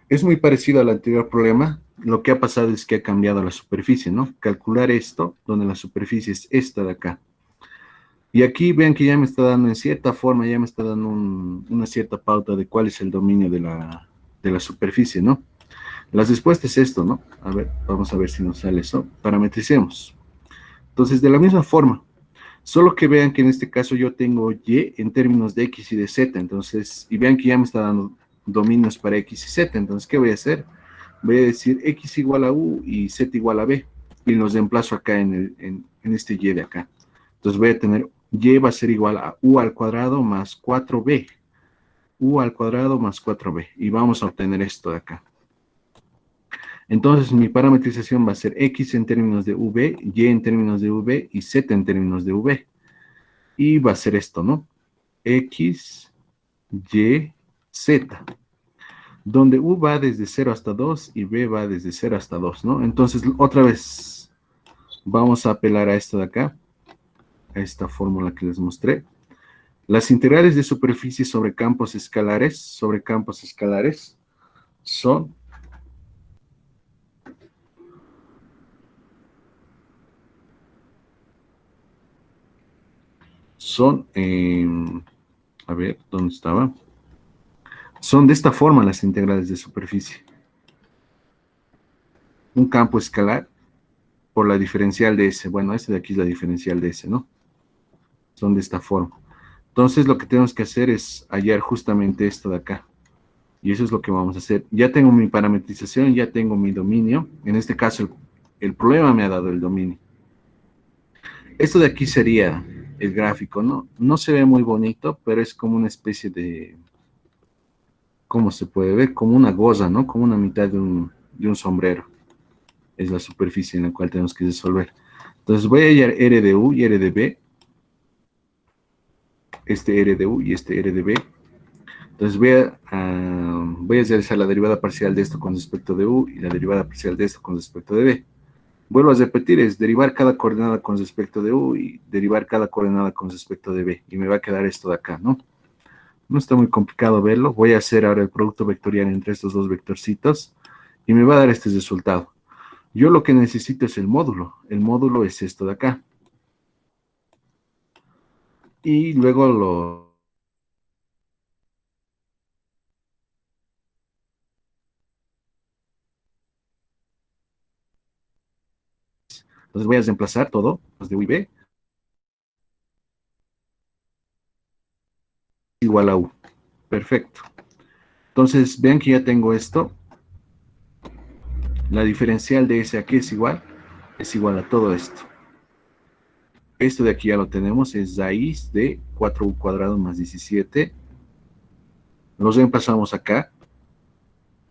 Es muy parecido al anterior problema. Lo que ha pasado es que ha cambiado la superficie, ¿no? Calcular esto, donde la superficie es esta de acá. Y aquí ven que ya me está dando en cierta forma, ya me está dando una cierta pauta de cuál es el dominio de la superficie, ¿no? La respuesta es esto, ¿no? A ver, vamos a ver si nos sale eso. Parametricemos. Entonces, de la misma forma, solo que vean que en este caso yo tengo y en términos de x y de z, entonces, y vean que ya me está dando dominios para x y z, entonces, ¿qué voy a hacer? Voy a decir x igual a u y z igual a b, y los reemplazo acá en este y de acá. Entonces voy a tener y va a ser igual a u al cuadrado más 4b, u al cuadrado más 4b, y vamos a obtener esto de acá. Entonces mi parametrización va a ser x en términos de v, y en términos de v y z en términos de v. Y va a ser esto, ¿no? X, Y, Z. Donde u va desde 0 hasta 2 y b va desde 0 hasta 2, ¿no? Entonces, otra vez, vamos a apelar a esto de acá, a esta fórmula que les mostré. Las integrales de superficie sobre campos escalares, son a ver, ¿dónde estaba? Son de esta forma las integrales de superficie. Un campo escalar por la diferencial de S. Bueno, este de aquí es la diferencial de S, ¿no? Son de esta forma. Entonces, lo que tenemos que hacer es hallar justamente esto de acá. Y eso es lo que vamos a hacer. Ya tengo mi parametrización, ya tengo mi dominio. En este caso, el problema me ha dado el dominio. Esto de aquí sería el gráfico, ¿no? No se ve muy bonito, pero es como una especie de, ¿cómo se puede ver? Como una goza, ¿no? Como una mitad de un sombrero. Es la superficie en la cual tenemos que resolver. Entonces voy a hallar R de U y R de B. Este R de U y este R de B. Entonces voy a realizar la derivada parcial de esto con respecto de U y la derivada parcial de esto con respecto de B. Vuelvo a repetir, es derivar cada coordenada con respecto de U y derivar cada coordenada con respecto de B. Y me va a quedar esto de acá, ¿no? No está muy complicado verlo. Voy a hacer ahora el producto vectorial entre estos dos vectorcitos y me va a dar este resultado. Yo lo que necesito es el módulo. El módulo es esto de acá. Y luego entonces voy a reemplazar todo, los de U y B, igual a U. Perfecto. Entonces, vean que ya tengo esto. La diferencial de S aquí es igual a todo esto. Esto de aquí ya lo tenemos, es raíz de 4u cuadrado más 17. Los reemplazamos acá.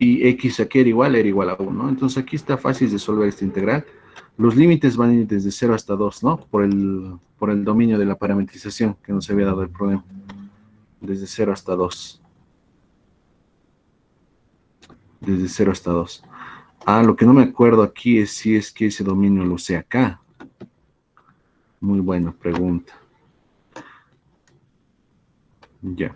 Y x aquí era igual a 1, ¿no? Entonces aquí está fácil de resolver esta integral. Los límites van a ir desde 0 hasta 2, ¿no? Por el dominio de la parametrización que nos había dado el problema. Desde 0 hasta 2. Desde 0 hasta 2. Ah, lo que no me acuerdo aquí es si es que ese dominio lo sé acá. Muy buena pregunta. Ya.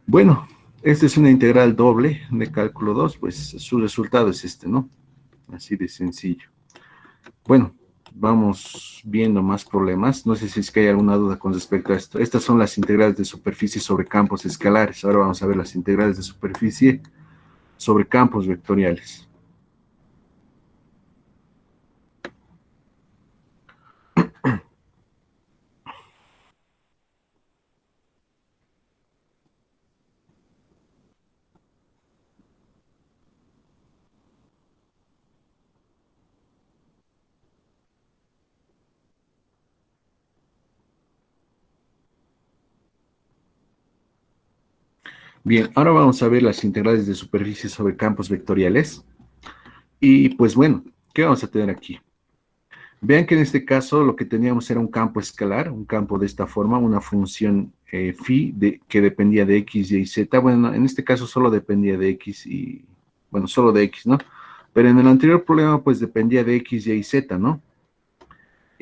Bueno, esta es una integral doble de cálculo 2, pues su resultado es este, ¿no? Así de sencillo. Bueno, vamos viendo más problemas. No sé si es que hay alguna duda con respecto a esto. Estas son las integrales de superficie sobre campos escalares. Ahora vamos a ver las integrales de superficie sobre campos vectoriales. Bien, ahora vamos a ver las integrales de superficie sobre campos vectoriales. Y pues bueno, ¿qué vamos a tener aquí? Vean que en este caso lo que teníamos era un campo escalar, un campo de esta forma, una función phi que dependía de x, y z. Bueno, en este caso solo dependía de x y, bueno, solo de x, ¿no? Pero en el anterior problema pues dependía de x, y z, ¿no?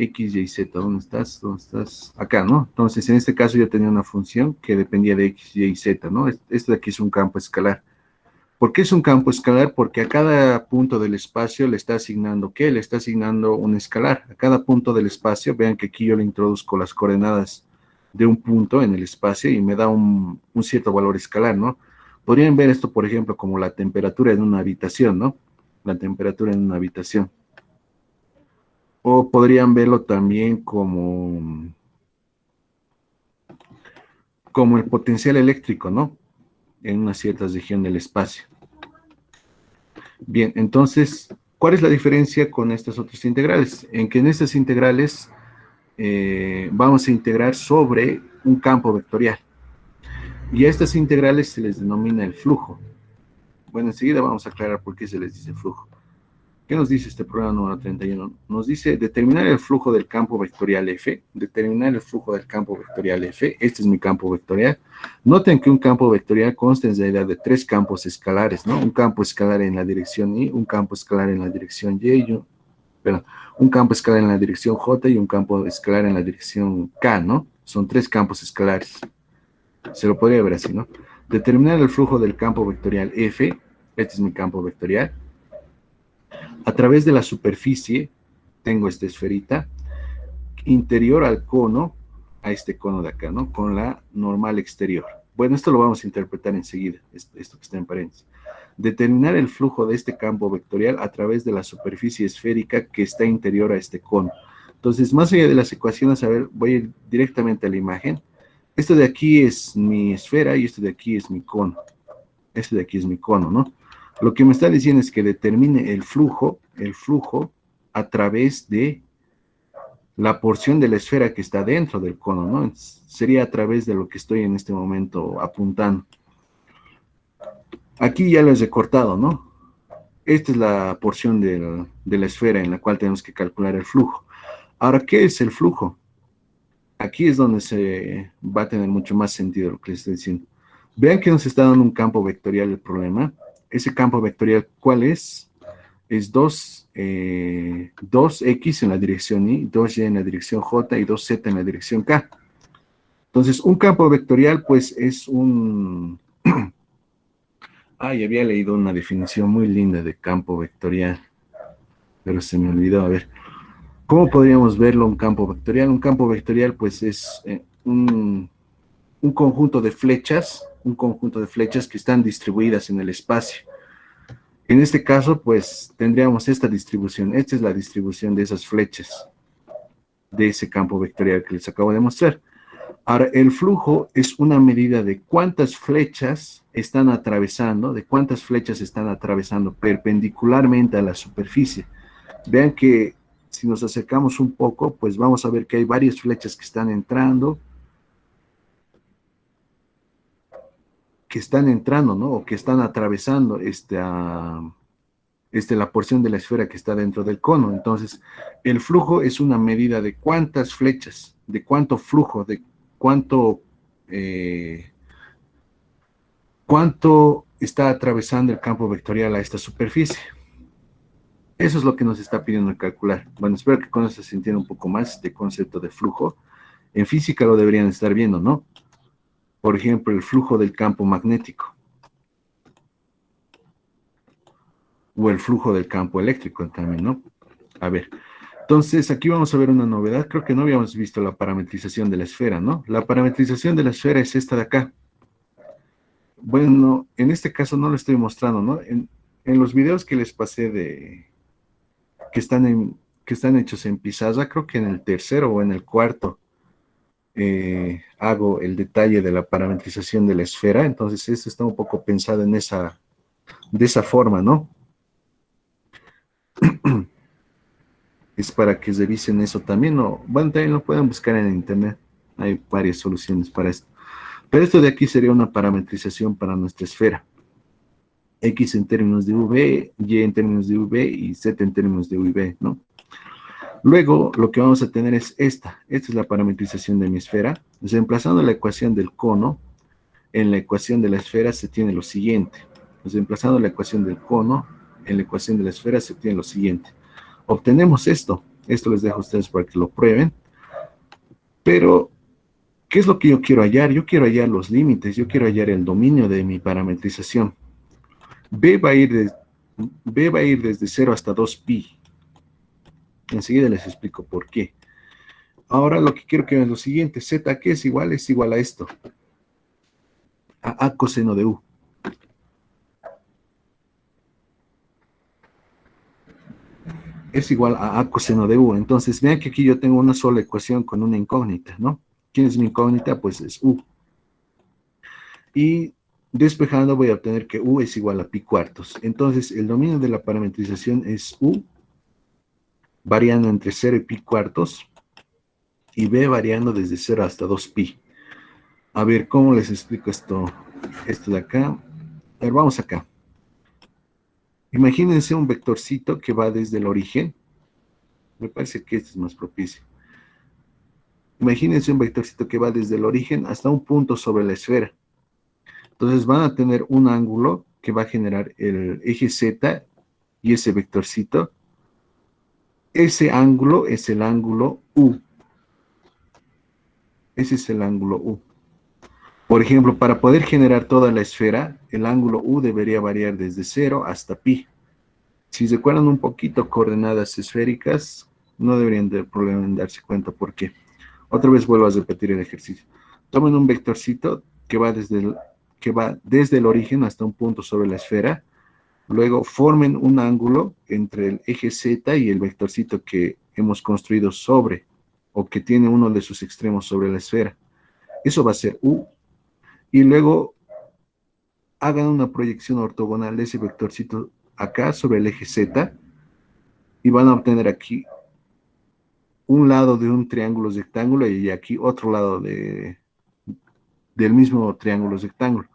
X, y, z, ¿dónde estás? ¿Dónde estás? Acá, ¿no? Entonces en este caso yo tenía una función que dependía de x, y, z, ¿no? Esto de aquí es un campo escalar. ¿Por qué es un campo escalar? Porque a cada punto del espacio le está asignando, ¿qué? Le está asignando un escalar. A cada punto del espacio, vean que aquí yo le introduzco las coordenadas de un punto en el espacio y me da un cierto valor escalar, ¿no? Podrían ver esto, por ejemplo, como la temperatura en una habitación, ¿no? La temperatura en una habitación. O podrían verlo también como el potencial eléctrico, ¿no? En una cierta región del espacio. Bien, entonces, ¿cuál es la diferencia con estas otras integrales? En que en estas integrales vamos a integrar sobre un campo vectorial. Y a estas integrales se les denomina el flujo. Bueno, enseguida vamos a aclarar por qué se les dice flujo. ¿Qué nos dice este problema número 31? Nos dice determinar el flujo del campo vectorial F, determinar el flujo del campo vectorial F, este es mi campo vectorial. Noten que un campo vectorial consta en realidad de tres campos escalares, ¿no? Un campo escalar en la dirección Y, un campo escalar en la dirección Y, un campo escalar en la dirección J y un campo escalar en la dirección K, ¿no? Son tres campos escalares. Se lo podría ver así, ¿no? Determinar el flujo del campo vectorial F, este es mi campo vectorial. A través de la superficie, tengo esta esferita, interior al cono, a este cono de acá, ¿no? Con la normal exterior. Bueno, esto lo vamos a interpretar enseguida, esto que está en paréntesis. Determinar el flujo de este campo vectorial a través de la superficie esférica que está interior a este cono. Entonces, más allá de las ecuaciones, a ver, voy a ir directamente a la imagen. Esto de aquí es mi esfera y esto de aquí es mi cono. Este de aquí es mi cono, ¿no? Lo que me está diciendo es que determine el flujo a través de la porción de la esfera que está dentro del cono, ¿no? Sería a través de lo que estoy en este momento apuntando. Aquí ya lo he recortado, ¿no? Esta es la porción de la esfera en la cual tenemos que calcular el flujo. Ahora, ¿qué es el flujo? Aquí es donde se va a tener mucho más sentido lo que les estoy diciendo. Vean que nos está dando un campo vectorial el problema. Ese campo vectorial, ¿cuál es? Es 2x en la dirección Y, 2y en la dirección J y 2z en la dirección K. Entonces, un campo vectorial, pues, es un... Ay, había leído una definición muy linda de campo vectorial, pero se me olvidó. A ver, ¿cómo podríamos verlo un campo vectorial? Un campo vectorial, pues, es un conjunto de flechas, que están distribuidas en el espacio. En este caso, pues, tendríamos esta distribución. Esta es la distribución de esas flechas, de ese campo vectorial que les acabo de mostrar. Ahora, el flujo es una medida de cuántas flechas están atravesando, perpendicularmente a la superficie. Vean que si nos acercamos un poco, pues vamos a ver que hay varias flechas que están entrando, ¿no? O que están atravesando la porción de la esfera que está dentro del cono. Entonces, el flujo es una medida de cuántas flechas, de cuánto flujo, de cuánto está atravesando el campo vectorial a esta superficie. Eso es lo que nos está pidiendo calcular. Bueno, espero que con eso se entienda un poco más este concepto de flujo. En física lo deberían estar viendo, ¿no? Por ejemplo, el flujo del campo magnético. O el flujo del campo eléctrico también, ¿no? A ver, entonces aquí vamos a ver una novedad. Creo que no habíamos visto la parametrización de la esfera, ¿no? La parametrización de la esfera es esta de acá. Bueno, en este caso no lo estoy mostrando, ¿no? En los videos que les pasé que están hechos en pizarra, creo que en el tercero o en el cuarto hago el detalle de la parametrización de la esfera. Entonces esto está un poco pensado de esa forma, ¿no? Es para que revisen eso también, ¿no? Bueno, también lo pueden buscar en internet. Hay varias soluciones para esto. Pero esto de aquí sería una parametrización para nuestra esfera. X en términos de V, Y en términos de V y Z en términos de V, ¿no? Luego, lo que vamos a tener es esta. Esta es la parametrización de mi esfera. Reemplazando la ecuación del cono, en la ecuación de la esfera se tiene lo siguiente. Reemplazando la ecuación del cono, en la ecuación de la esfera se tiene lo siguiente. Obtenemos esto. Esto les dejo a ustedes para que lo prueben. Pero, ¿qué es lo que yo quiero hallar? Yo quiero hallar los límites. Yo quiero hallar el dominio de mi parametrización. B va a ir, B va a ir desde 0 hasta 2pi. Enseguida les explico por qué. Ahora lo que quiero que vean es lo siguiente. Z, ¿qué es igual? Es igual a esto. A coseno de U. Es igual a coseno de U. Entonces, vean que aquí yo tengo una sola ecuación con una incógnita, ¿no? ¿Quién es mi incógnita? Pues es U. Y despejando voy a obtener que U es igual a pi cuartos. Entonces, el dominio de la parametrización es U variando entre 0 y pi cuartos y B variando desde 0 hasta 2pi. A ver, ¿cómo les explico esto de acá? A ver, vamos acá. Imagínense un vectorcito que va desde el origen. Me parece que este es más propicio. Imagínense un vectorcito que va desde el origen hasta un punto sobre la esfera. Entonces van a tener un ángulo que va a generar el eje Z y ese vectorcito. Ese ángulo es el ángulo U. Ese es el ángulo U. Por ejemplo, para poder generar toda la esfera, el ángulo U debería variar desde 0 hasta pi. Si recuerdan un poquito coordenadas esféricas, no deberían tener problema en darse cuenta por qué. Otra vez vuelvo a repetir el ejercicio. Tomen un vectorcito que va desde el origen hasta un punto sobre la esfera. Luego formen un ángulo entre el eje Z y el vectorcito que hemos construido sobre, o que tiene uno de sus extremos sobre la esfera. Eso va a ser U. Y luego hagan una proyección ortogonal de ese vectorcito acá sobre el eje Z y van a obtener aquí un lado de un triángulo rectángulo y aquí otro lado del mismo triángulo rectángulo.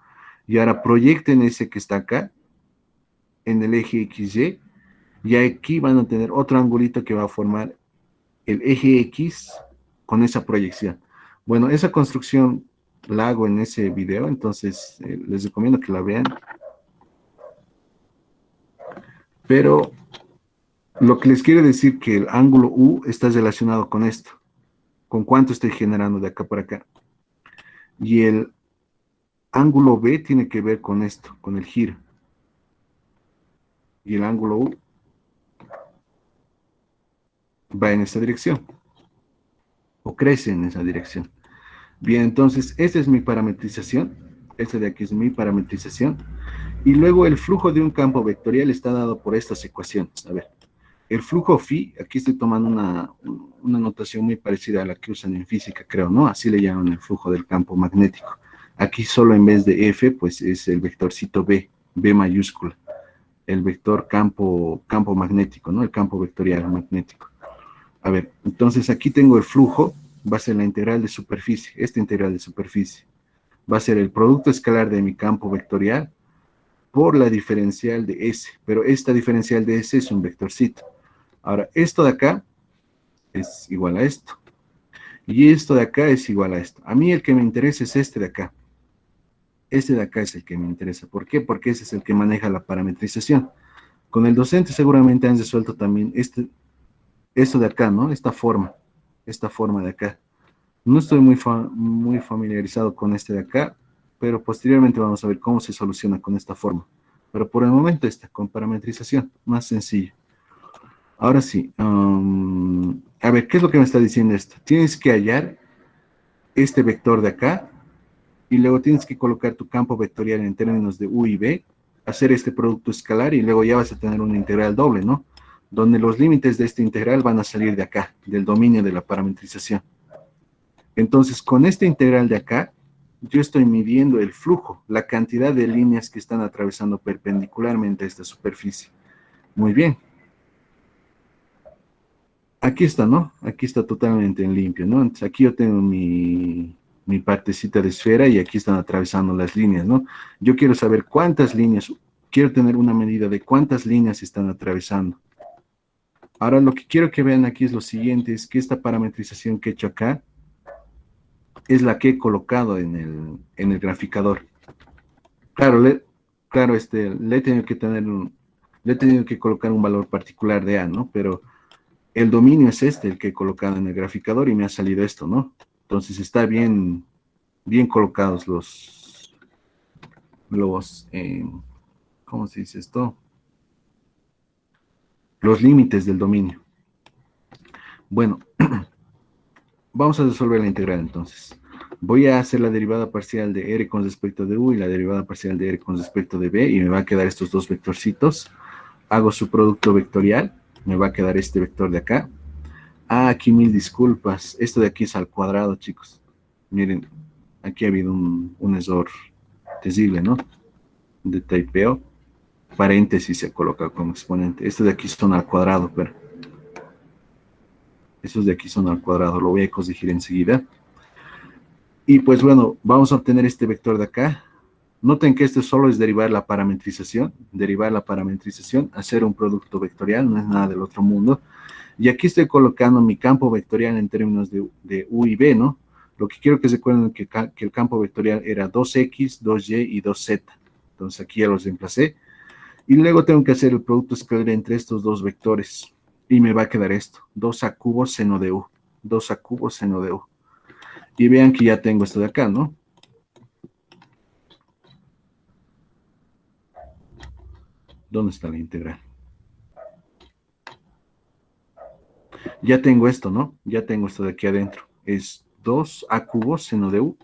Y ahora proyecten ese que está acá en el eje XY y aquí van a tener otro angulito que va a formar el eje X con esa proyección. Bueno, esa construcción la hago en ese video, entonces les recomiendo que la vean. Pero lo que les quiero decir que el ángulo U está relacionado con esto, con cuánto estoy generando de acá para acá. Y el ángulo B tiene que ver con esto, con el giro. Y el ángulo U va en esa dirección, o crece en esa dirección. Bien, entonces, esta es mi parametrización. Esta de aquí es mi parametrización. Y luego el flujo de un campo vectorial está dado por estas ecuaciones. A ver, el flujo phi, aquí estoy tomando una notación muy parecida a la que usan en física, creo, ¿no? Así le llaman el flujo del campo magnético. Aquí solo en vez de F, pues es el vectorcito B, B mayúscula. El vector campo magnético, ¿no? El campo vectorial magnético. A ver, entonces aquí tengo el flujo, va a ser la integral de superficie, esta integral de superficie. Va a ser el producto escalar de mi campo vectorial por la diferencial de S, pero esta diferencial de S es un vectorcito. Ahora, esto de acá es igual a esto. Y esto de acá es igual a esto. A mí el que me interesa es este de acá. Este de acá es el que me interesa. ¿Por qué? Porque ese es el que maneja la parametrización. Con el docente seguramente han resuelto también esto de acá, ¿no? Esta forma de acá. No estoy muy familiarizado con este de acá, pero posteriormente vamos a ver cómo se soluciona con esta forma. Pero por el momento está con parametrización, más sencillo. Ahora sí, a ver, ¿qué es lo que me está diciendo esto? Tienes que hallar este vector de acá y luego tienes que colocar tu campo vectorial en términos de U y B, hacer este producto escalar y luego ya vas a tener una integral doble, ¿no? Donde los límites de esta integral van a salir de acá, del dominio de la parametrización. Entonces, con esta integral de acá, yo estoy midiendo el flujo, la cantidad de líneas que están atravesando perpendicularmente a esta superficie. Muy bien. Aquí está, ¿no? Aquí está totalmente en limpio, ¿no? Entonces, aquí yo tengo mi partecita de esfera y aquí están atravesando las líneas, ¿no? Yo quiero saber cuántas líneas, quiero tener una medida de cuántas líneas están atravesando. Ahora, lo que quiero que vean aquí es lo siguiente, es que esta parametrización que he hecho acá es la que he colocado en el graficador. Claro, le he tenido que le he tenido que colocar un valor particular de A, ¿no? Pero el dominio es este, el que he colocado en el graficador y me ha salido esto, ¿no? Entonces está bien colocados los, ¿cómo ¿cómo se dice esto? Los límites del dominio. Bueno, vamos a resolver la integral entonces. Voy a hacer la derivada parcial de R con respecto de U y la derivada parcial de R con respecto de B y me va a quedar estos dos vectorcitos. Hago su producto vectorial, me va a quedar este vector de acá. Ah, aquí mil disculpas. Esto de aquí es al cuadrado, chicos. Miren, aquí ha habido un error terrible, ¿no? De typeo. Paréntesis se coloca como exponente. Estos de aquí son al cuadrado, pero estos de aquí son al cuadrado. Lo voy a corregir enseguida. Y pues bueno, vamos a obtener este vector de acá. Noten que esto solo es derivar la parametrización, hacer un producto vectorial, no es nada del otro mundo. Y aquí estoy colocando mi campo vectorial en términos de U y B, ¿no? Lo que quiero que se acuerden que el campo vectorial era 2X, 2Y y 2Z. Entonces aquí ya los reemplacé. Y luego tengo que hacer el producto escalar entre estos dos vectores. Y me va a quedar esto, 2A cubo seno de U. 2A cubo seno de U. Y vean que ya tengo esto de acá, ¿no? ¿Dónde está la integral? Ya tengo esto, ¿no? Ya tengo esto de aquí adentro. Es 2A cubo seno de U.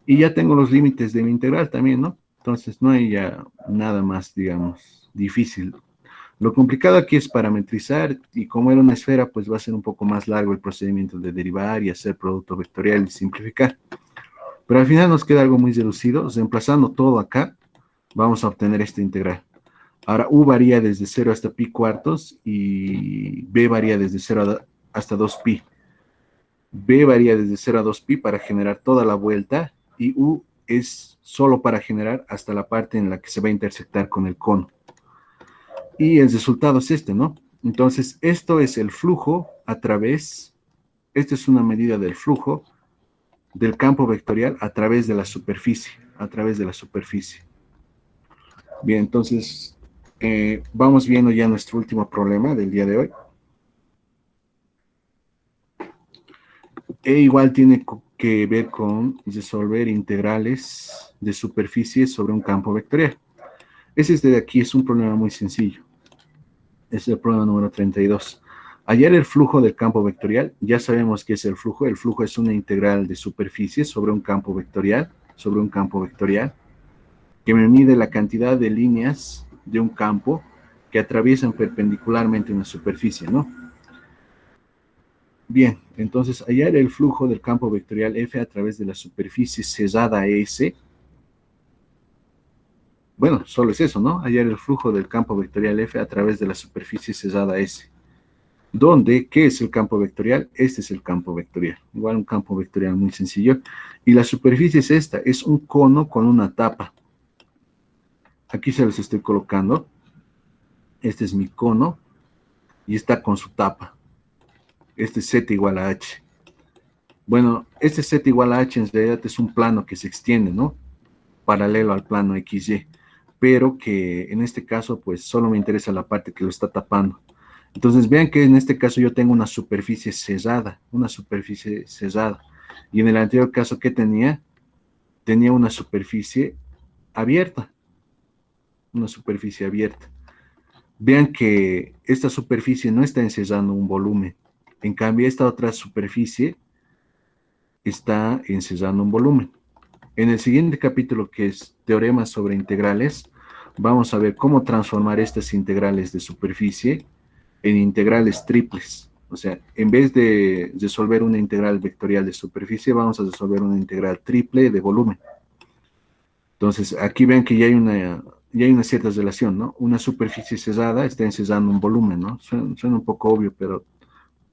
Y ya tengo los límites de mi integral también, ¿no? Entonces no hay ya nada más, digamos, difícil. Lo complicado aquí es parametrizar y como era una esfera, pues va a ser un poco más largo el procedimiento de derivar y hacer producto vectorial y simplificar. Pero al final nos queda algo muy reducido. Reemplazando todo acá, vamos a obtener esta integral. Ahora, U varía desde 0 hasta pi cuartos y B varía desde 0 hasta 2pi. B varía desde 0 a 2pi para generar toda la vuelta y U es solo para generar hasta la parte en la que se va a intersectar con el cono. Y el resultado es este, ¿no? Entonces, esto es el flujo a través, esta es una medida del flujo del campo vectorial a través de la superficie, Bien, entonces, vamos viendo ya nuestro último problema del día de hoy. E igual tiene que ver con resolver integrales de superficie sobre un campo vectorial. Ese de aquí es un problema muy sencillo. Es el problema número 32. Hallar el flujo del campo vectorial. Ya sabemos qué es el flujo. El flujo es una integral de superficie sobre un campo vectorial, que me mide la cantidad de líneas de un campo que atraviesan perpendicularmente una superficie, ¿no? Bien, entonces hallar el flujo del campo vectorial F a través de la superficie cesada S. Bueno, solo es eso, ¿no? Hallar el flujo del campo vectorial F a través de la superficie cesada S. ¿Dónde? ¿Qué es el campo vectorial? Este es el campo vectorial. Igual un campo vectorial muy sencillo. Y la superficie es esta, es un cono con una tapa. Aquí se los estoy colocando. Este es mi cono y está con su tapa. Este es Z igual a H. Bueno, este Z igual a H en realidad es un plano que se extiende, ¿no? Paralelo al plano XY. Pero que en este caso, pues solo me interesa la parte que lo está tapando. Entonces vean que en este caso yo tengo una superficie cerrada. Y en el anterior caso, ¿qué tenía? Tenía una superficie abierta. Vean que esta superficie no está encerrando un volumen. En cambio, esta otra superficie está encerrando un volumen. En el siguiente capítulo, que es teoremas sobre integrales, vamos a ver cómo transformar estas integrales de superficie en integrales triples. O sea, en vez de resolver una integral vectorial de superficie, vamos a resolver una integral triple de volumen. Entonces, aquí ven que ya hay una cierta relación, ¿no? Una superficie cerrada está encerrando un volumen, ¿no? Suena un poco obvio, pero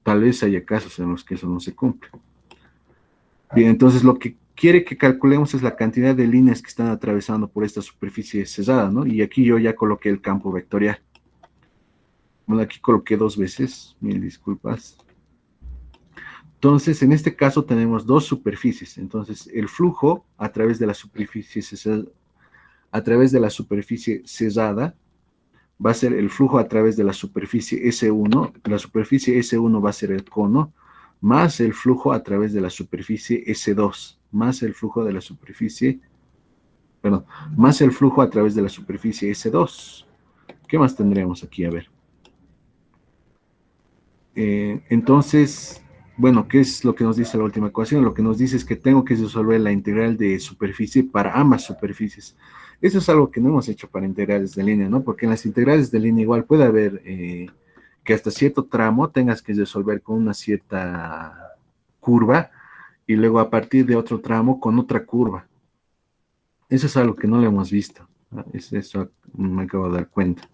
tal vez haya casos en los que eso no se cumple. Bien, entonces lo que quiere que calculemos es la cantidad de líneas que están atravesando por esta superficie cerrada, ¿no? Y aquí yo ya coloqué el campo vectorial. Bueno, aquí coloqué 2 veces, mil disculpas. Entonces, en este caso tenemos dos superficies. Entonces, el flujo a través de la superficie cerrada va a ser el flujo a través de la superficie S1. La superficie S1 va a ser el cono, más el flujo a través de la superficie S2, más el flujo de la superficie perdón, más el flujo a través de la superficie S2. ¿Qué más tendremos aquí? A ver. Entonces, bueno, ¿qué es lo que nos dice la última ecuación? Lo que nos dice es que tengo que resolver la integral de superficie para ambas superficies. Eso es algo que no hemos hecho para integrales de línea, ¿no? Porque en las integrales de línea igual puede haber que hasta cierto tramo tengas que resolver con una cierta curva y luego a partir de otro tramo con otra curva. Eso es algo que no lo hemos visto, ¿no? Eso me acabo de dar cuenta.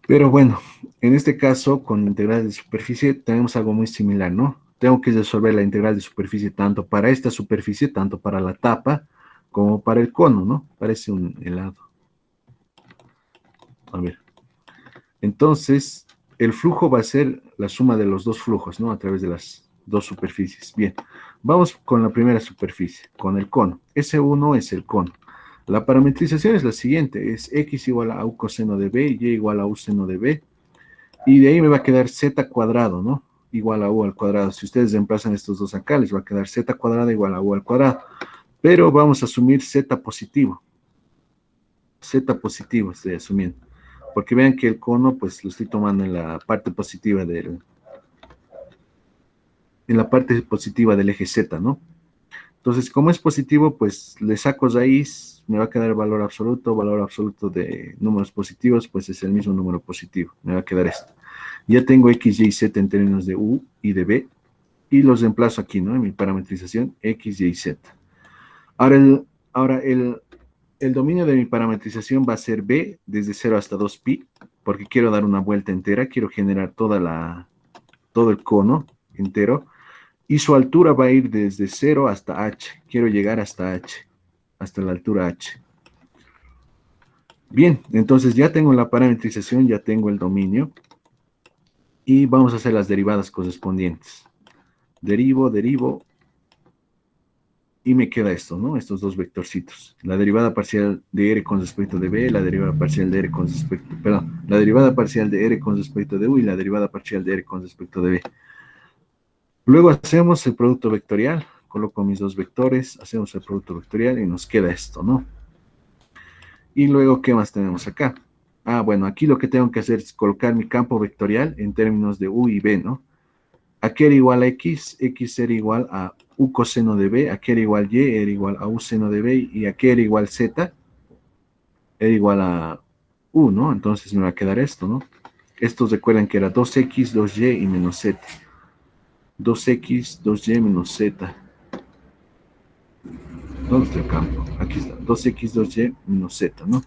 Pero bueno, en este caso, con integrales de superficie, tenemos algo muy similar, ¿no? Tengo que resolver la integral de superficie tanto para esta superficie, tanto para la tapa, como para el cono, ¿no? Parece un helado. A ver. Entonces, el flujo va a ser la suma de los dos flujos, ¿no? A través de las dos superficies. Bien, vamos con la primera superficie, con el cono. S1 es el cono. La parametrización es la siguiente, es x igual a u coseno de b, y igual a u seno de b, y de ahí me va a quedar z cuadrado, ¿no? Igual a u al cuadrado. Si ustedes reemplazan estos dos acá, les va a quedar z cuadrada igual a u al cuadrado. Pero vamos a asumir z positivo. Z positivo estoy asumiendo. Porque vean que el cono, pues lo estoy tomando en la parte positiva del eje Z, ¿no? Entonces, como es positivo, pues le saco raíz, me va a quedar valor absoluto de números positivos, pues es el mismo número positivo, me va a quedar esto. Ya tengo x, y, z en términos de u y de b, y los reemplazo aquí, ¿no? En mi parametrización, x, y, z. Ahora el dominio de mi parametrización va a ser b desde 0 hasta 2pi, porque quiero dar una vuelta entera, quiero generar todo el cono entero, y su altura va a ir desde 0 hasta h. Quiero llegar hasta h, hasta la altura h. Bien, entonces ya tengo la parametrización, ya tengo el dominio, y vamos a hacer las derivadas correspondientes. Derivo, y me queda esto, ¿no? Estos dos vectorcitos. La derivada parcial de r con respecto de b, la derivada parcial de r con respecto, perdón, la derivada parcial de r con respecto de u y la derivada parcial de r con respecto de b. Luego hacemos el producto vectorial, coloco mis dos vectores, hacemos el producto vectorial y nos queda esto, ¿no? Y luego, ¿qué más tenemos acá? Ah, bueno, aquí lo que tengo que hacer es colocar mi campo vectorial en términos de u y b, ¿no? Aquí era igual a x, x era igual a u coseno de b, aquí era igual y, era igual a u seno de b, y aquí era igual z, era igual a u, ¿no? Entonces me va a quedar esto, ¿no? Estos recuerdan que era 2x, 2y y menos z. 2x, 2y menos z. ¿Dónde está el campo? Aquí está, 2x, 2y menos z, ¿no?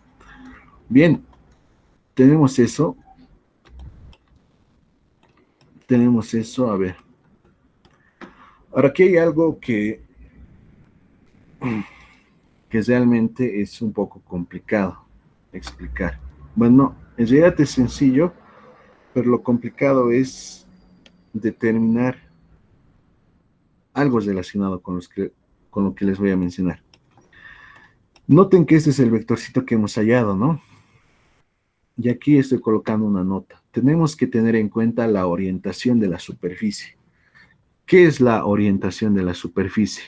Bien, tenemos eso. A ver. Ahora aquí hay algo que realmente es un poco complicado explicar. Bueno, en realidad es sencillo, pero lo complicado es determinar algo relacionado con lo que les voy a mencionar. Noten que este es el vectorcito que hemos hallado, ¿no? Y aquí estoy colocando una nota. Tenemos que tener en cuenta la orientación de la superficie. ¿Qué es la orientación de la superficie?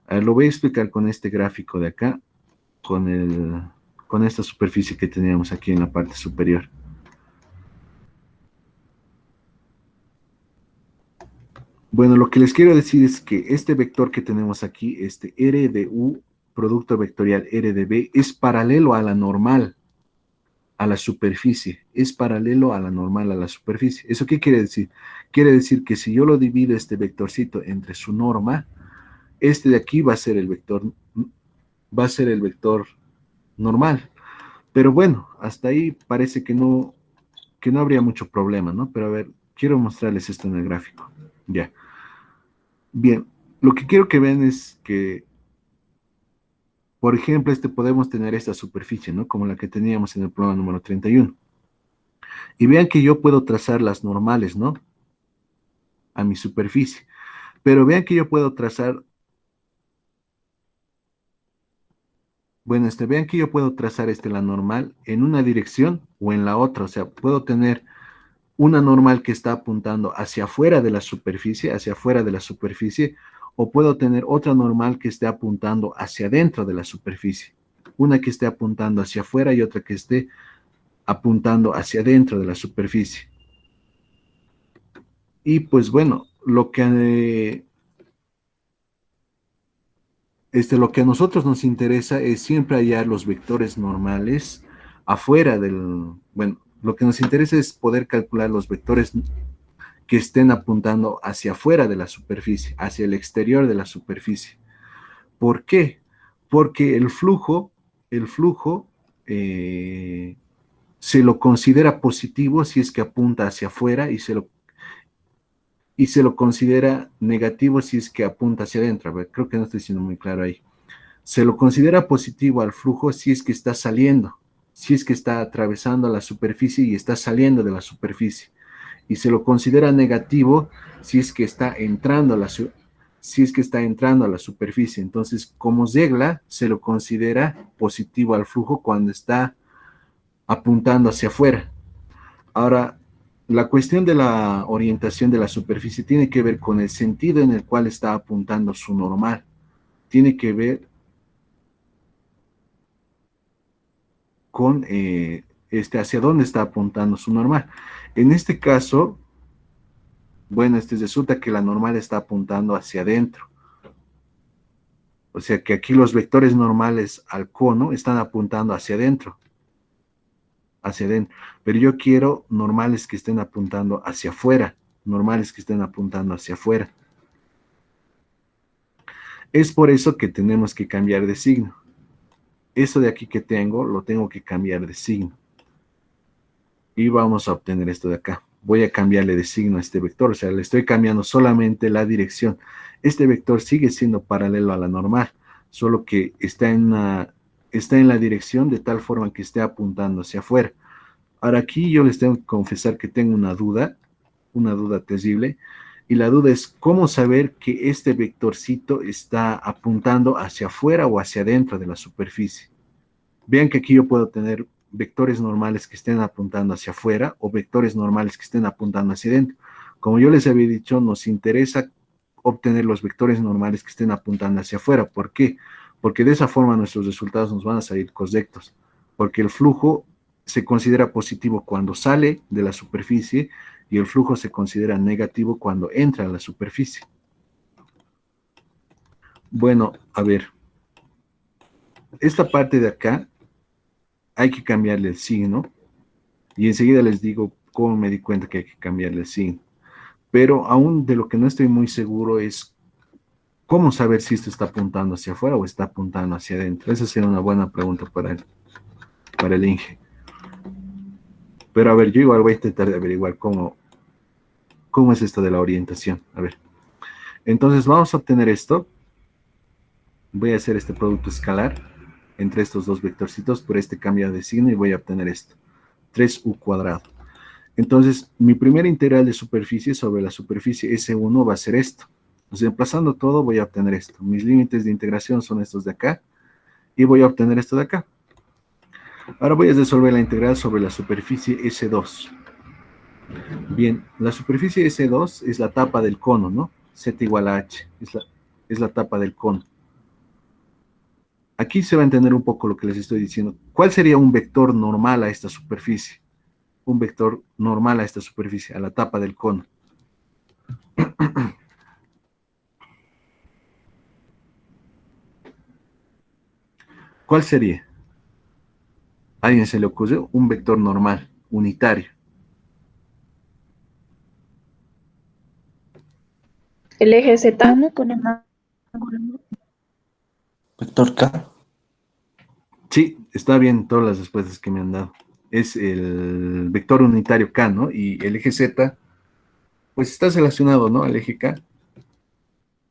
A ver, lo voy a explicar con este gráfico de acá, con esta superficie que teníamos aquí en la parte superior. Bueno, lo que les quiero decir es que este vector que tenemos aquí, este R de U, producto vectorial R de B, es paralelo a la normal, a la superficie. Es paralelo a la normal, a la superficie. ¿Eso qué quiere decir? Quiere decir que si yo lo divido este vectorcito entre su norma, este de aquí va a ser el vector normal. Pero bueno, hasta ahí parece que no habría mucho problema, ¿no? Pero a ver, quiero mostrarles esto en el gráfico. Ya. Bien, lo que quiero que vean es que, por ejemplo, podemos tener esta superficie, ¿no? Como la que teníamos en el problema número 31. Y vean que yo puedo trazar las normales, ¿no? A mi superficie. Pero vean que yo puedo trazar, bueno, vean que yo puedo trazar la normal en una dirección o en la otra. O sea, puedo tener una normal que está apuntando hacia afuera de la superficie, o puedo tener otra normal que esté apuntando hacia adentro de la superficie. Una que esté apuntando hacia afuera y otra que esté apuntando hacia adentro de la superficie. Y pues bueno, lo que a nosotros nos interesa es siempre hallar los vectores normales afuera bueno, lo que nos interesa es poder calcular los vectores que estén apuntando hacia afuera de la superficie, hacia el exterior de la superficie. ¿Por qué? Porque el flujo se lo considera positivo si es que apunta hacia afuera y se lo considera negativo si es que apunta hacia adentro. A ver, creo que no estoy siendo muy claro ahí. Se lo considera positivo al flujo si es que está saliendo, si es que está atravesando la superficie y está saliendo de la superficie. Y se lo considera negativo si es que está entrando a la superficie. Entonces, como regla, se lo considera positivo al flujo cuando está apuntando hacia afuera. Ahora, la cuestión de la orientación de la superficie tiene que ver con el sentido en el cual está apuntando su normal. Tiene que ver con hacia dónde está apuntando su normal. En este caso, bueno, resulta que la normal está apuntando hacia adentro. O sea que aquí los vectores normales al cono están apuntando hacia adentro. Hacia adentro. Pero yo quiero normales que estén apuntando hacia afuera. Normales que estén apuntando hacia afuera. Es por eso que tenemos que cambiar de signo. Eso de aquí que tengo, lo tengo que cambiar de signo. Y vamos a obtener esto de acá. Voy a cambiarle de signo a este vector, o sea, le estoy cambiando solamente la dirección. Este vector sigue siendo paralelo a la normal, solo que está en la dirección de tal forma que esté apuntando hacia afuera. Ahora aquí yo les tengo que confesar que tengo una duda terrible, y la duda es cómo saber que este vectorcito está apuntando hacia afuera o hacia adentro de la superficie. Vean que aquí yo puedo tener vectores normales que estén apuntando hacia afuera o vectores normales que estén apuntando hacia adentro. Como yo les había dicho, nos interesa obtener los vectores normales que estén apuntando hacia afuera. ¿Por qué? Porque de esa forma nuestros resultados nos van a salir correctos. Porque el flujo se considera positivo cuando sale de la superficie y el flujo se considera negativo cuando entra a la superficie. Bueno, a ver. Esta parte de acá hay que cambiarle el signo y enseguida les digo cómo me di cuenta que hay que cambiarle el signo. Pero aún de lo que no estoy muy seguro es cómo saber si esto está apuntando hacia afuera o está apuntando hacia adentro. Esa sería una buena pregunta para el Inge. Pero a ver, yo igual voy a intentar de averiguar cómo es esto de la orientación. A ver. Entonces vamos a obtener esto. Voy a hacer este producto escalar entre estos dos vectorcitos por este cambio de signo y voy a obtener esto. 3u cuadrado. Entonces, mi primera integral de superficie sobre la superficie S1 va a ser esto. Entonces, reemplazando todo, voy a obtener esto. Mis límites de integración son estos de acá. Y voy a obtener esto de acá. Ahora voy a resolver la integral sobre la superficie S2. Bien, la superficie S2 es la tapa del cono, ¿no? Z igual a H. Es la tapa del cono. Aquí se va a entender un poco lo que les estoy diciendo. ¿Cuál sería un vector normal a esta superficie? Un vector normal a esta superficie, a la tapa del cono. ¿Cuál sería? ¿A alguien se le ocurrió? Un vector normal, unitario. El eje Z. Uno con el ángulo. Vector K. Sí, está bien todas las respuestas que me han dado. Es el vector unitario K, ¿no? Y el eje Z, pues está relacionado, ¿no? Al eje K,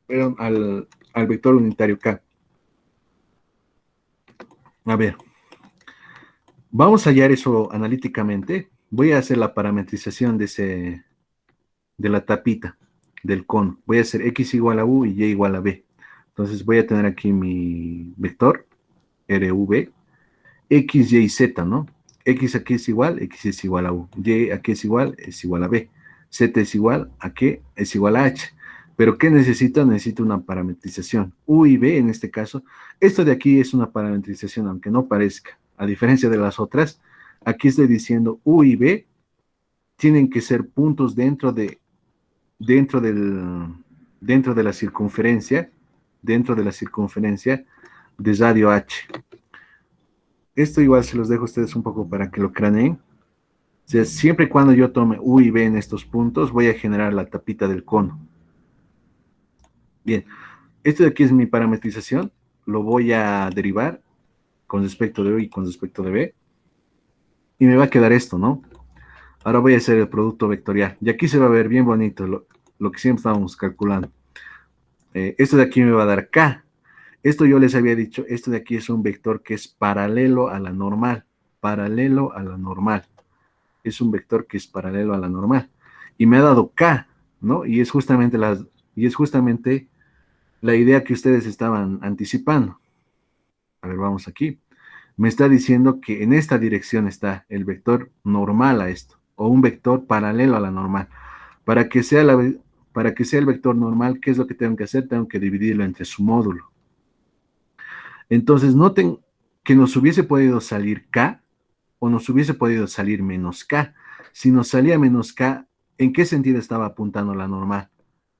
pero al vector unitario K. A ver, vamos a hallar eso analíticamente. Voy a hacer la parametrización de la tapita del cono. Voy a hacer x igual a u y y igual a b. Entonces voy a tener aquí mi vector, RV, x, y, z, ¿no? X aquí es igual a u. Y aquí es igual a b. Z es igual a qué? Es igual a h. Pero ¿qué necesita? Necesita una parametrización. U y B en este caso. Esto de aquí es una parametrización, aunque no parezca. A diferencia de las otras, aquí estoy diciendo U y B tienen que ser puntos dentro del, dentro de la circunferencia de radio H. Esto igual se los dejo a ustedes un poco para que lo craneen. O sea, siempre y cuando yo tome U y B en estos puntos, voy a generar la tapita del cono. Bien, esto de aquí es mi parametrización. Lo voy a derivar con respecto de U y con respecto de B. Y me va a quedar esto, ¿no? Ahora voy a hacer el producto vectorial. Y aquí se va a ver bien bonito lo que siempre estábamos calculando. Esto de aquí me va a dar K. Esto yo les había dicho, esto de aquí es un vector que es paralelo a la normal. Paralelo a la normal. Es un vector que es paralelo a la normal. Y me ha dado K, ¿no? Y es justamente la idea que ustedes estaban anticipando. A ver, vamos aquí. Me está diciendo que en esta dirección está el vector normal a esto, o un vector paralelo a la normal. Para que sea el vector normal, ¿qué es lo que tengo que hacer? Tengo que dividirlo entre su módulo. Entonces, noten que nos hubiese podido salir K o nos hubiese podido salir menos K. Si nos salía menos K, ¿en qué sentido estaba apuntando la normal?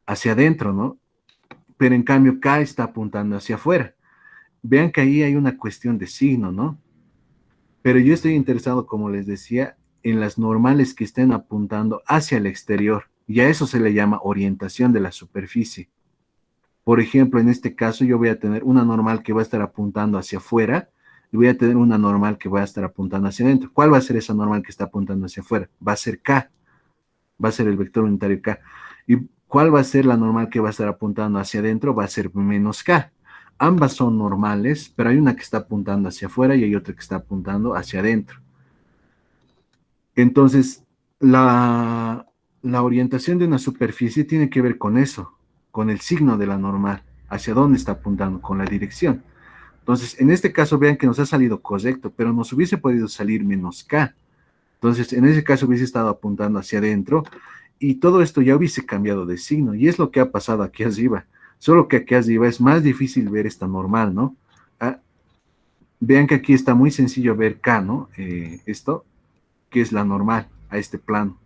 Hacia adentro, ¿no? Pero en cambio K está apuntando hacia afuera. Vean que ahí hay una cuestión de signo, ¿no? Pero yo estoy interesado, como les decía, en las normales que estén apuntando hacia el exterior. Y a eso se le llama orientación de la superficie. Por ejemplo, en este caso yo voy a tener una normal que va a estar apuntando hacia afuera y voy a tener una normal que va a estar apuntando hacia adentro. ¿Cuál va a ser esa normal que está apuntando hacia afuera? Va a ser K, va a ser el vector unitario K. ¿Y cuál va a ser la normal que va a estar apuntando hacia adentro? Va a ser menos K. Ambas son normales, pero hay una que está apuntando hacia afuera y hay otra que está apuntando hacia adentro. Entonces, la orientación de una superficie tiene que ver con eso, con el signo de la normal, hacia dónde está apuntando, con la dirección. Entonces, en este caso, vean que nos ha salido correcto, pero nos hubiese podido salir menos K. Entonces, en ese caso hubiese estado apuntando hacia adentro y todo esto ya hubiese cambiado de signo. Y es lo que ha pasado aquí arriba. Solo que aquí arriba es más difícil ver esta normal, ¿no? Ah, vean que aquí está muy sencillo ver K, ¿no? Esto, que es la normal a este plano,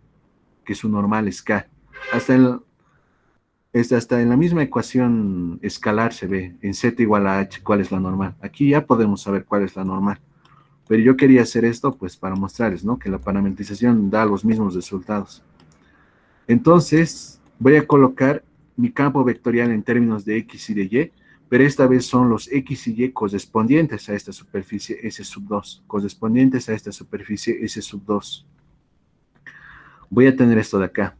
que su normal es K. Hasta en la misma ecuación escalar se ve, en Z igual a H, cuál es la normal. Aquí ya podemos saber cuál es la normal. Pero yo quería hacer esto, pues, para mostrarles, ¿no? Que la parametrización da los mismos resultados. Entonces, voy a colocar mi campo vectorial en términos de X y de Y, pero esta vez son los X y Y correspondientes a esta superficie S sub 2, correspondientes a esta superficie S sub 2. Voy a tener esto de acá.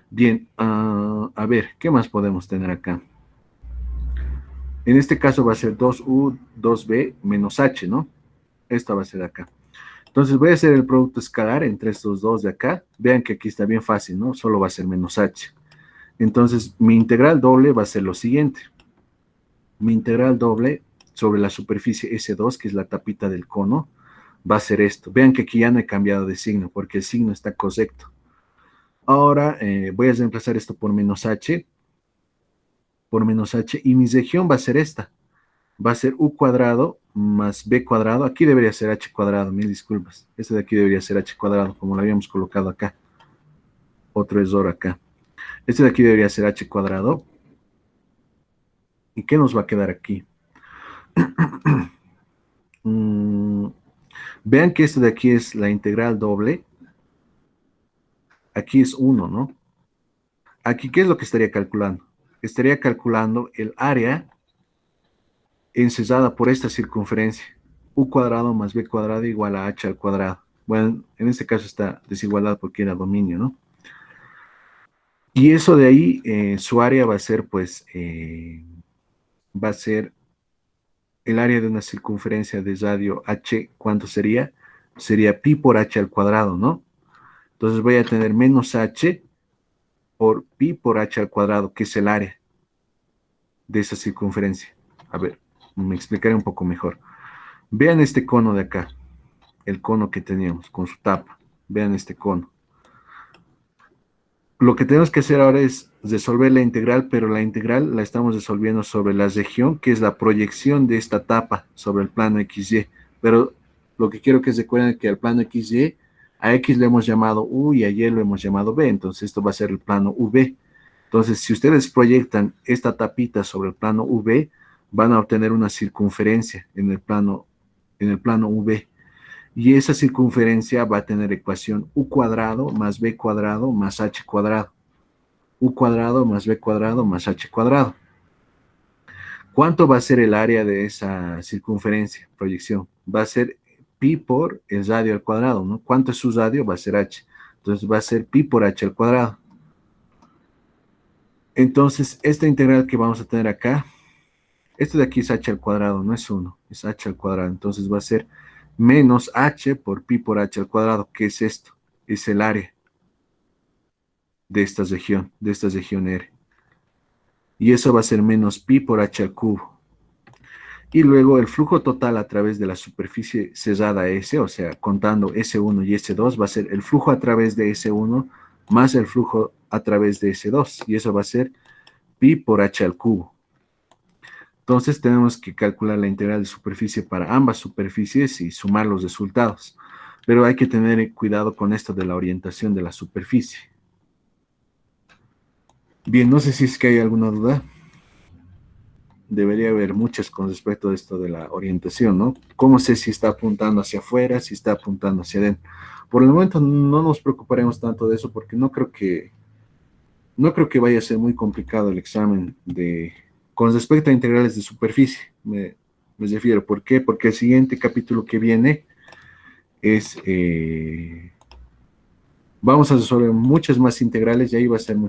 Bien, a ver, ¿qué más podemos tener acá? En este caso va a ser 2U, 2B menos H, ¿no? Esta va a ser acá. Entonces voy a hacer el producto escalar entre estos dos de acá. Vean que aquí está bien fácil, ¿no? Solo va a ser menos H. Entonces mi integral doble va a ser lo siguiente. Mi integral doble sobre la superficie S2, que es la tapita del cono, va a ser esto. Vean que aquí ya no he cambiado de signo, porque el signo está correcto. Ahora voy a reemplazar esto por menos H, y mi región va a ser esta. Va a ser U cuadrado más B cuadrado. Aquí debería ser H cuadrado, mil disculpas. Este de aquí debería ser H cuadrado, como lo habíamos colocado acá. Otro error acá. Este de aquí debería ser H cuadrado. ¿Y qué nos va a quedar aquí? Vean que este de aquí es la integral doble. Aquí es 1, ¿no? Aquí, ¿qué es lo que estaría calculando? Estaría calculando el área encerrada por esta circunferencia. U cuadrado más B cuadrado igual a H al cuadrado. Bueno, en este caso está desigualdad porque era dominio, ¿no? Y eso de ahí, su área va a ser, pues, va a ser el área de una circunferencia de radio H, ¿cuánto sería? Sería pi por H al cuadrado, ¿no? Entonces voy a tener menos H por pi por H al cuadrado, que es el área de esa circunferencia. A ver, me explicaré un poco mejor. Vean este cono de acá, el cono que teníamos con su tapa. Vean este cono. Lo que tenemos que hacer ahora es resolver la integral, pero la integral la estamos resolviendo sobre la región, que es la proyección de esta tapa sobre el plano XY. Pero lo que quiero que se recuerden es que al plano XY, a X le hemos llamado U y a Y lo hemos llamado B. Entonces esto va a ser el plano UV. Entonces, si ustedes proyectan esta tapita sobre el plano UV, van a obtener una circunferencia en el plano UV. Y esa circunferencia va a tener ecuación U cuadrado más B cuadrado más H cuadrado. U cuadrado más B cuadrado más H cuadrado. ¿Cuánto va a ser el área de esa circunferencia, proyección? Va a ser pi por el radio al cuadrado, ¿no? ¿Cuánto es su radio? Va a ser H. Entonces va a ser pi por H al cuadrado. Entonces, esta integral que vamos a tener acá, esto de aquí es H al cuadrado, no es 1, es H al cuadrado. Entonces va a ser menos H por pi por H al cuadrado. ¿Qué es esto? Es el área de esta región R. Y eso va a ser menos pi por H al cubo. Y luego el flujo total a través de la superficie cerrada S, o sea, contando S1 y S2, va a ser el flujo a través de S1 más el flujo a través de S2. Y eso va a ser pi por H al cubo. Entonces tenemos que calcular la integral de superficie para ambas superficies y sumar los resultados. Pero hay que tener cuidado con esto de la orientación de la superficie. Bien, no sé si es que hay alguna duda. Debería haber muchas con respecto a esto de la orientación, ¿no? ¿Cómo sé si está apuntando hacia afuera, si está apuntando hacia adentro? Por el momento no nos preocuparemos tanto de eso porque no creo que vaya a ser muy complicado el examen con respecto a integrales de superficie. Me refiero, ¿por qué? Porque el siguiente capítulo que viene es, vamos a resolver muchas más integrales y ahí va a ser